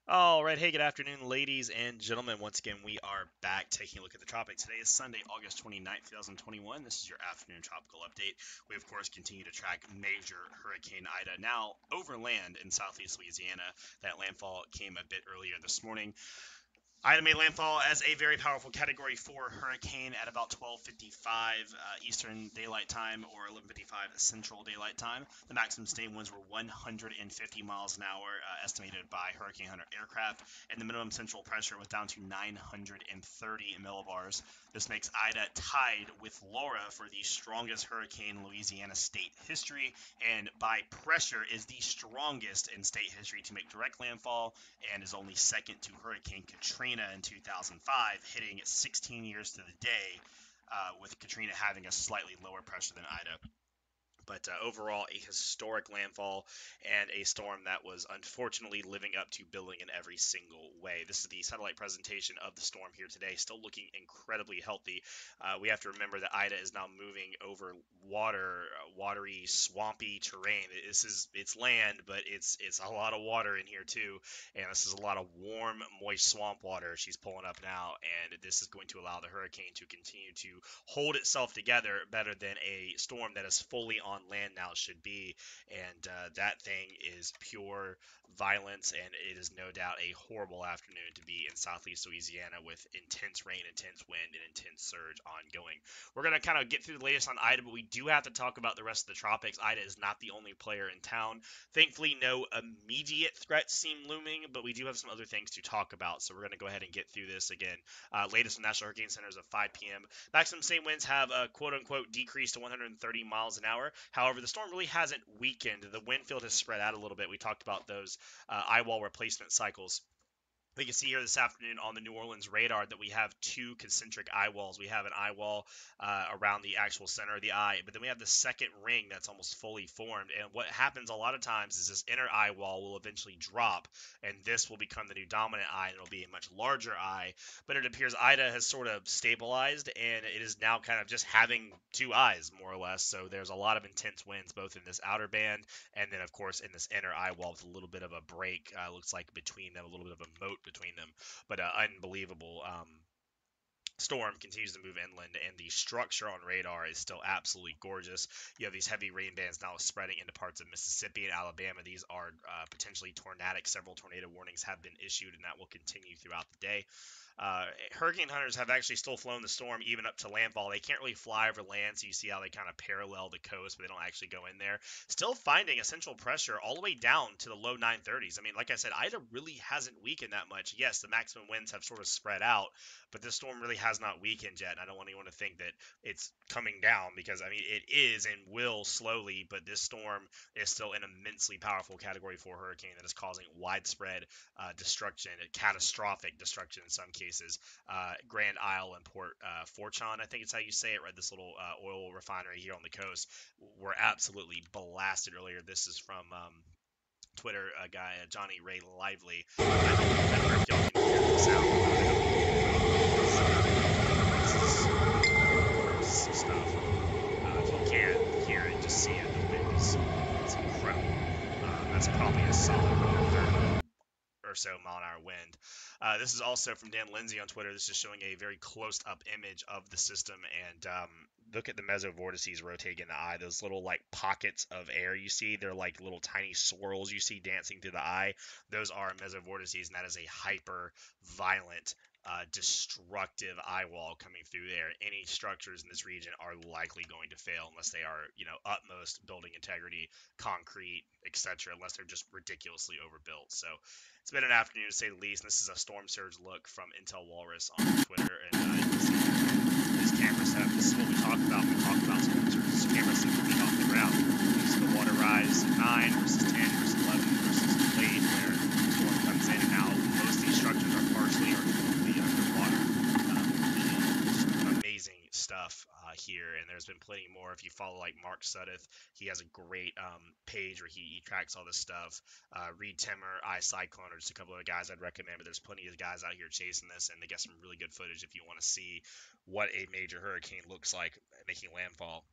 All right, hey, good afternoon, ladies and gentlemen. Once again, we are back taking a look at the tropics. Today is Sunday, August 29th, 2021. This is your afternoon tropical update. We, of course, continue to track major Hurricane Ida now overland in southeast Louisiana. That landfall came a bit earlier this morning. Ida made landfall as a very powerful Category 4 hurricane at about 12:55 Eastern Daylight Time or 11:55 Central Daylight Time. The maximum sustained winds were 150 miles an hour, estimated by Hurricane Hunter aircraft, and the minimum central pressure was down to 930 millibars. This makes Ida tied with Laura for the strongest hurricane in Louisiana state history, and by pressure is the strongest in state history to make direct landfall and is only second to Hurricane Katrina in 2005, hitting 16 years to the day, with Katrina having a slightly lower pressure than Ida. But overall, a historic landfall and a storm that was unfortunately living up to billing in every single way. This is the satellite presentation of the storm here today, still looking incredibly healthy. We have to remember that Ida is now moving over watery, swampy terrain. It's land, but it's a lot of water in here too, and this is a lot of warm, moist swamp water she's pulling up now, and this is going to allow the hurricane to continue to hold itself together better than a storm that is fully on land now should be. And that thing is pure violence, and it is no doubt a horrible afternoon to be in southeast Louisiana with intense rain, intense wind, and intense surge ongoing. We're going to kind of get through the latest on Ida, but we do have to talk about the rest of the tropics. Ida is not the only player in town. Thankfully, no immediate threats seem looming, but we do have some other things to talk about. So we're going to go ahead and get through this again. Latest from National Hurricane Center is at 5 p.m. Maximum sustained winds have quote unquote decreased to 130 miles an hour. However, the storm really hasn't weakened. The wind field has spread out a little bit. We talked about those eye wall replacement cycles. We can see here this afternoon on the New Orleans radar that we have two concentric eye walls. We have an eye wall around the actual center of the eye, but then we have the second ring that's almost fully formed. And what happens a lot of times is this inner eye wall will eventually drop, and this will become the new dominant eye, and it'll be a much larger eye. But it appears Ida has sort of stabilized, and it is now kind of just having two eyes, more or less. So there's a lot of intense winds both in this outer band and then of course in this inner eye wall with a little bit of a break, looks like between them, a little bit of a moat between them, but unbelievable. Storm continues to move inland, and the structure on radar is still absolutely gorgeous. You have these heavy rain bands now spreading into parts of Mississippi and Alabama. These are potentially tornadic. Several tornado warnings have been issued, and that will continue throughout the day. Hurricane hunters have actually still flown the storm even up to landfall. They can't really fly over land, so you see how they kind of parallel the coast, but they don't actually go in there. Still finding a central pressure all the way down to the low 930s. I mean, like I said, Ida really hasn't weakened that much. Yes, the maximum winds have sort of spread out, but this storm really has not weakened yet. And I don't want anyone to think that it's coming down because, I mean, it is and will slowly, but this storm is still an immensely powerful Category 4 hurricane that is causing widespread destruction, catastrophic destruction in some cases. Grand Isle and Port Fortune, I think it's how you say it, right? This little oil refinery here on the coast were absolutely blasted earlier. This is from Twitter guy Johnny Ray Lively. I don't know if y'all can hear the sound. This is stuff. If you can't hear it, just see it. The wind is it's incredible. That's probably a solid 130 or so mile an hour wind. This is also from Dan Lindsay on Twitter. This is showing a very close up image of the system, and look at the mesovortices rotating in the eye. Those little like pockets of air you see, they're like little tiny swirls you see dancing through the eye. Those are mesovortices, and that is a hyper violent destructive eye wall coming through there. Any structures in this region are likely going to fail unless they are, utmost building integrity, concrete, etc. Unless they're just ridiculously overbuilt. So it's been an afternoon to say the least. And this is a storm surge look from Intel Walrus on Twitter, and you can see this camera setup. This is what we talked about when we talked about storm surge. This camera setup being off the ground. You see the water rise at 9 versus 10 versus 11 versus 8, where the storm comes in, and now most of these structures are partially or completely underwater. Amazing stuff here, and there's been plenty more. If you follow like Mark Suddeth, he has a great page where he tracks all this stuff. Reed Timmer, iCyclone are just a couple of guys I'd recommend, but there's plenty of guys out here chasing this, and they get some really good footage if you want to see what a major hurricane looks like making landfall.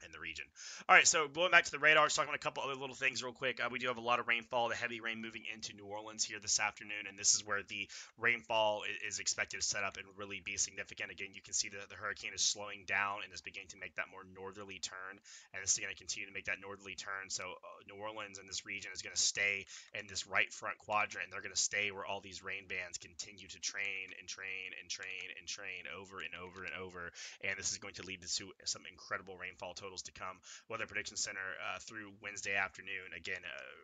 in the region. All right, so going back to the radar, just talking about a couple other little things real quick. We do have a lot of rainfall, the heavy rain moving into New Orleans here this afternoon, and this is where the rainfall is expected to set up and really be significant. Again, you can see that the hurricane is slowing down and is beginning to make that more northerly turn, and this is going to continue to make that northerly turn. So New Orleans and this region is going to stay in this right front quadrant, and they're going to stay where all these rain bands continue to train and train and train and train over and over and over, and this is going to lead to some incredible rainfall totals to come. Weather Prediction Center through Wednesday afternoon. Again,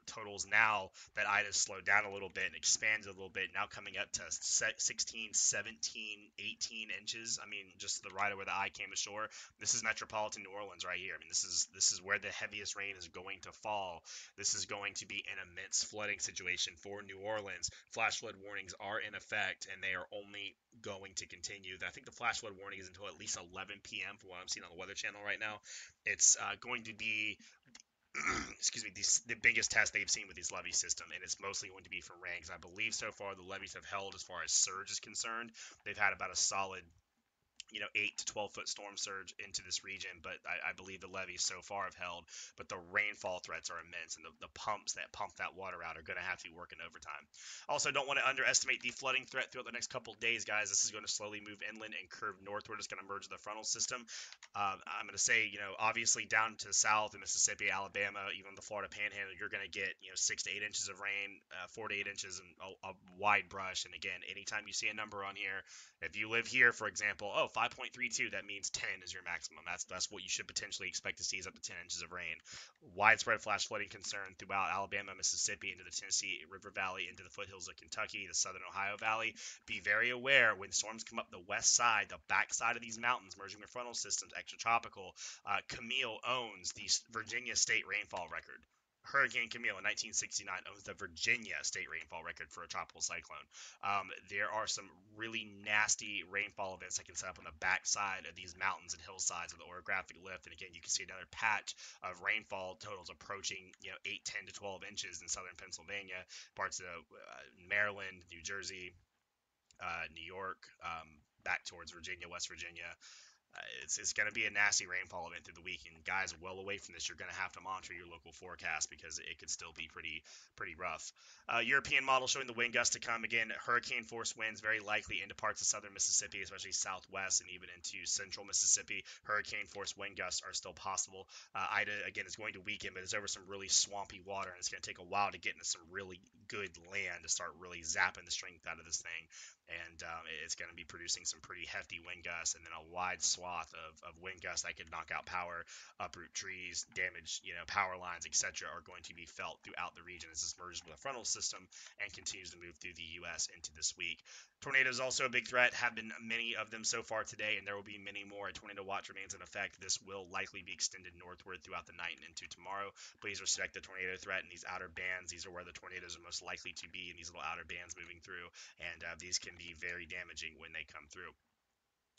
totals now that Ida's slowed down a little bit and expanded a little bit, now coming up to 16, 17, 18 inches. I mean, just the right of where the eye came ashore. This is metropolitan New Orleans right here. I mean, this is where the heaviest rain is going to fall. This is going to be an immense flooding situation for New Orleans. Flash flood warnings are in effect, and they are only going to continue. I think the flash flood warning is until at least 11 p.m. from what I'm seeing on the Weather Channel right now. It's going to be excuse me, the biggest test they've seen with this levee system, and it's mostly going to be for rain. I believe so far the levees have held as far as surge is concerned. They've had about a solid 8 to 12 foot storm surge into this region, but I believe the levees so far have held. But the rainfall threats are immense, and the pumps that pump that water out are going to have to be working overtime. Also, don't want to underestimate the flooding threat throughout the next couple of days, guys. This is going to slowly move inland and curve northward. It's going to merge the frontal system. I'm going to say, obviously down to the south in Mississippi, Alabama, even the Florida Panhandle, you're going to get 6 to 8 inches of rain, 4 to 8 inches, and a wide brush. And again, anytime you see a number on here, if you live here, for example, 5.32, that means 10 is your maximum. That's what you should potentially expect to see is up to 10 inches of rain. Widespread flash flooding concern throughout Alabama, Mississippi, into the Tennessee River Valley, into the foothills of Kentucky, the southern Ohio Valley. Be very aware when storms come up the west side, the back side of these mountains, merging with frontal systems, extratropical. Camille owns the Virginia state rainfall record. Hurricane Camille in 1969 owns the Virginia state rainfall record for a tropical cyclone. There are some really nasty rainfall events that can set up on the backside of these mountains and hillsides with the orographic lift. And again, you can see another patch of rainfall totals approaching 8, 10 to 12 inches in southern Pennsylvania, parts of Maryland, New Jersey, New York, back towards Virginia, West Virginia. It's going to be a nasty rainfall event through the week, and guys, well away from this, you're going to have to monitor your local forecast because it could still be pretty rough. European model showing the wind gusts to come. Again, hurricane force winds very likely into parts of southern Mississippi, especially southwest and even into central Mississippi. Hurricane force wind gusts are still possible. Ida, again, is going to weaken, but it's over some really swampy water, and it's going to take a while to get into some really good land to start really zapping the strength out of this thing. And it's going to be producing some pretty hefty wind gusts, and then a wide swath of wind gusts that could knock out power, uproot trees, damage power lines, etc., are going to be felt throughout the region as this merges with a frontal system and continues to move through the U.S. into this week. Tornadoes also a big threat. Have been many of them so far today, and there will be many more. A tornado watch remains in effect. This will likely be extended northward throughout the night and into tomorrow. Please respect the tornado threat in these outer bands. These are where the tornadoes are most likely to be, in these little outer bands moving through, and these can be very damaging when they come through.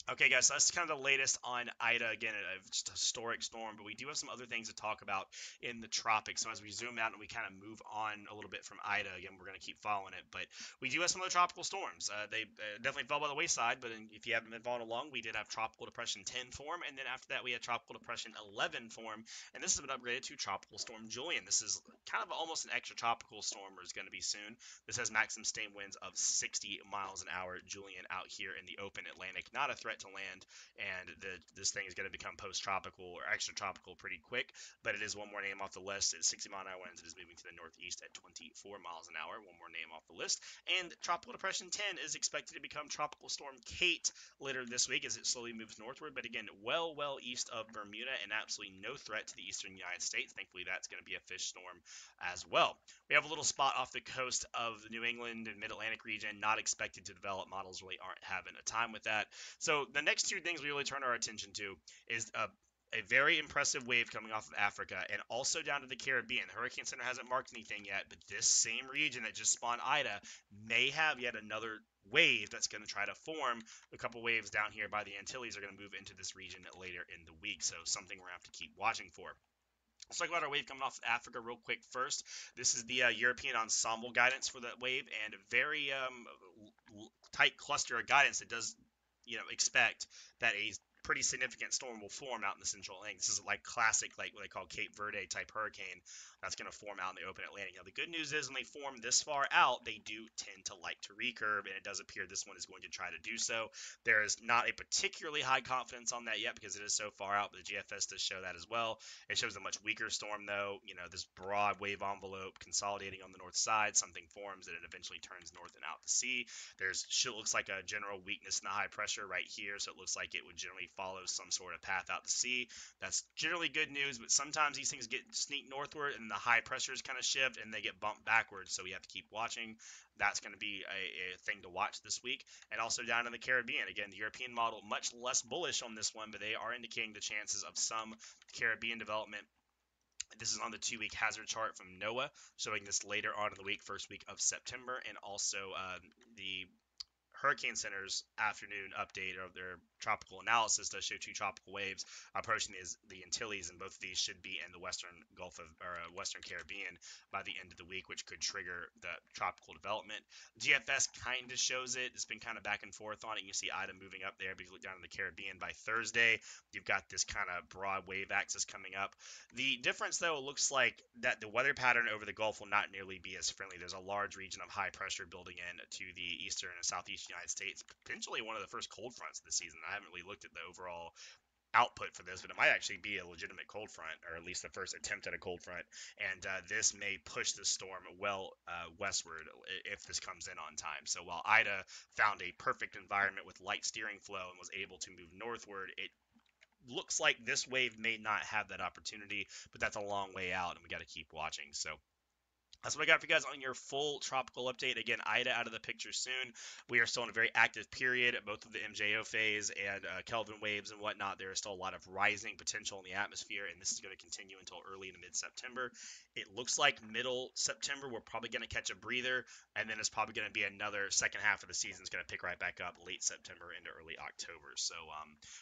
Okay, guys, so that's kind of the latest on Ida. Again, just a historic storm, but we do have some other things to talk about in the tropics. So as we zoom out and we kind of move on a little bit from Ida, again, we're going to keep following it, but we do have some other tropical storms. They definitely fell by the wayside, but if you haven't been following along, we did have Tropical Depression 10 form, and then after that, we had Tropical Depression 11 form, and this has been upgraded to Tropical Storm Julian. This is kind of almost an extra tropical storm, or is going to be soon. This has maximum sustained winds of 60 miles an hour. Julian out here in the open Atlantic, not a threat to land, and this thing is going to become post-tropical or extra-tropical pretty quick, but it is one more name off the list. At 60-mile-an-hour winds, it is moving to the northeast at 24 miles an hour, one more name off the list, and Tropical Depression 10 is expected to become Tropical Storm Kate later this week as it slowly moves northward, but again, well east of Bermuda and absolutely no threat to the eastern United States. Thankfully, that's going to be a fish storm as well. We have a little spot off the coast of the New England and Mid-Atlantic region, not expected to develop. Models really aren't having a time with that. So the next two things we really turn our attention to is a very impressive wave coming off of Africa and also down to the Caribbean. The Hurricane Center hasn't marked anything yet, but this same region that just spawned Ida may have yet another wave that's going to try to form. A couple waves down here by the Antilles are going to move into this region later in the week, so something we're going to have to keep watching for. Let's talk about our wave coming off of Africa real quick first. This is the European ensemble guidance for that wave, and a very tight cluster of guidance that does expect that a pretty significant storm will form out in the central Atlantic. This is like classic, like what they call Cape Verde type hurricane that's going to form out in the open Atlantic. Now, the good news is when they form this far out, they do tend to like to recurve, and it does appear this one is going to try to do so. There is not a particularly high confidence on that yet because it is so far out, but the GFS does show that as well. It shows a much weaker storm, though. This broad wave envelope consolidating on the north side, something forms and it eventually turns north and out to sea. Looks like a general weakness in the high pressure right here, so it looks like it would generally follow some sort of path out to sea. That's generally good news, but sometimes these things get sneak northward and the high pressures kind of shift and they get bumped backwards, so we have to keep watching. That's going to be a thing to watch this week. And also down in the Caribbean, again, the European model much less bullish on this one, but they are indicating the chances of some Caribbean development. This is on the 2-week hazard chart from NOAA, showing this later on in the week, first week of September, and also the Hurricane Center's afternoon update of their tropical analysis does show 2 tropical waves approaching the Antilles, and both of these should be in the western Western Caribbean by the end of the week, which could trigger the tropical development. GFS kind of shows it. It's been kind of back and forth on it. You can see Ida moving up there, but you look down in the Caribbean by Thursday, you've got this kind of broad wave axis coming up. The difference, though, it looks like that the weather pattern over the Gulf will not nearly be as friendly. There's a large region of high pressure building in to the eastern and southeast United States, potentially one of the first cold fronts of the season. I haven't really looked at the overall output for this, but it might actually be a legitimate cold front, or at least the first attempt at a cold front. And this may push the storm well westward if this comes in on time. So while Ida found a perfect environment with light steering flow and was able to move northward, it looks like this wave may not have that opportunity, but that's a long way out, and we got to keep watching. So that's what I got for you guys on your full tropical update. Again, Ida out of the picture soon. We are still in a very active period, both of the MJO phase and Kelvin waves and whatnot. There is still a lot of rising potential in the atmosphere, and this is going to continue until early to mid-September. It looks like middle September, we're probably going to catch a breather, and then it's probably going to be another second half of the season is going to pick right back up late September into early October. So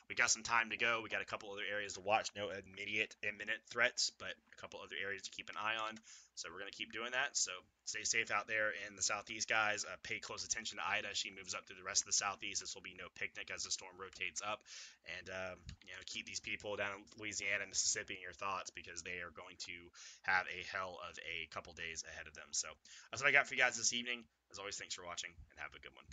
we got some time to go. We got a couple other areas to watch. No immediate, imminent threats, but a couple other areas to keep an eye on. So we're going to keep doing that. So stay safe out there in the southeast, guys. Pay close attention to Ida. She moves up through the rest of the southeast. This will be no picnic as the storm rotates up. And, keep these people down in Louisiana and Mississippi in your thoughts, because they are going to have a hell of a couple days ahead of them. So that's what I got for you guys this evening. As always, thanks for watching, and have a good one.